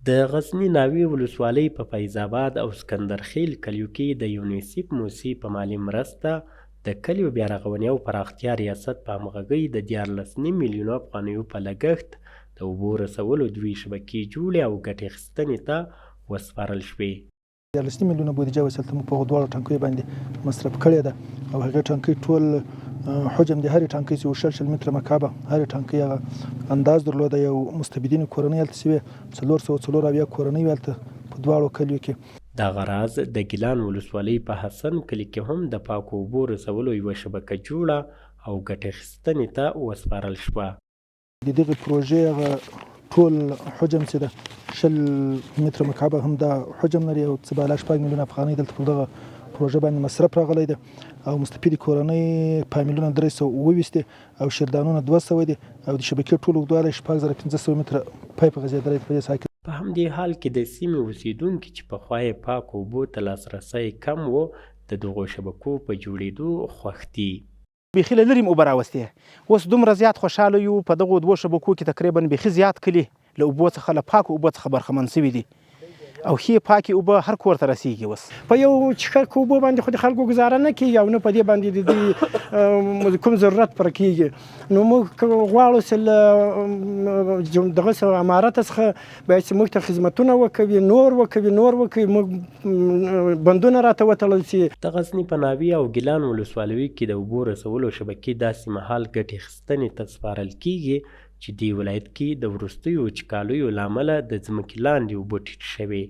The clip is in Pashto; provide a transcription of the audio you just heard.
د غزني ناوې ولسوالۍ په فیض آباد او سکندرخیل کلیو کې د یونیسف موسسې په مالي مرسته د کلیو بیارغونې او پراختیا ریاست په همغږۍ د 14.5 میلیونو افغانیو په لګښت د اوبو رسولو 2 شبکې جوړې او ګټې اخیستنې ته وسپارل شوې. 14 میلیونه بودیجه وسیلته موږ په هغو دواړو ټانکیو باندې مصرف کړې ده او هغې ټانکۍ ټول حجم د هرې ټانکۍ چې 6 متره مکعبه هرې ټانکۍ هغه انداز درلوده. یو مستفیدینو کورنۍ هلته شوې 404 کورنۍ هلته په دواړو کلیو کې. دغه راز د ګیلان ولسوالۍ په حسن کلي کې هم د پاکو اوبو رسولو یوه شبکه جوړه او ګټې اخیستنې ته وسپارل شوه. د دغې پروژې هغه ټول حجم چې ده 10 متره مکعبه هم دا حجم لري او څه بالا 6 میلیونه افغانۍ دلته په دغه پروژه باندې مصرف راغلی ده او مستفیدې کورنۍ فامیلونه 320 او شیردانونه 200 دي او د شبکې ټول اوږدوالی 6500 متره پایپ غځېدلی په دې ساحه کې. په همدې حال کې د سیمې اوسیدونکي چې پخوا یې پاکو اوبو ته لاسرسی کم و د دغو شبکو په جوړېدو خوښ دي. بیخي له لرې مو اوبه راوستې، اوس دومره زیات خوشحاله یو په دغو 2 شبکو کې تقریبا بیخي زیات کلي له اوبو څخه له پاکو اوبو څخه برخمن شوي دي او ښې پاکې اوبه هر کور ته رسیږي. اوس په یو څښاک اوبو باندې خو د خلکو ګزاره نه کېږي او نه په دې باندې د دوی کوم ضرورت پوره کېږي. نو موږ غواړو چې دغه امارت څخه باید چې موږ ته خدمتونه وکوي، نور وکوي. موږ بندونه راته وتړل شي. د غزني په ناوې او ګیلان ولسوالیو کې د اوبو رسولو شبکې داسې مهال ګټې اخیستنې ته سپارل کېږي چې دې ولایت کې د وروستیو وچکالیو له امله د ځمکې لاندې اوبه ټیټ شوې.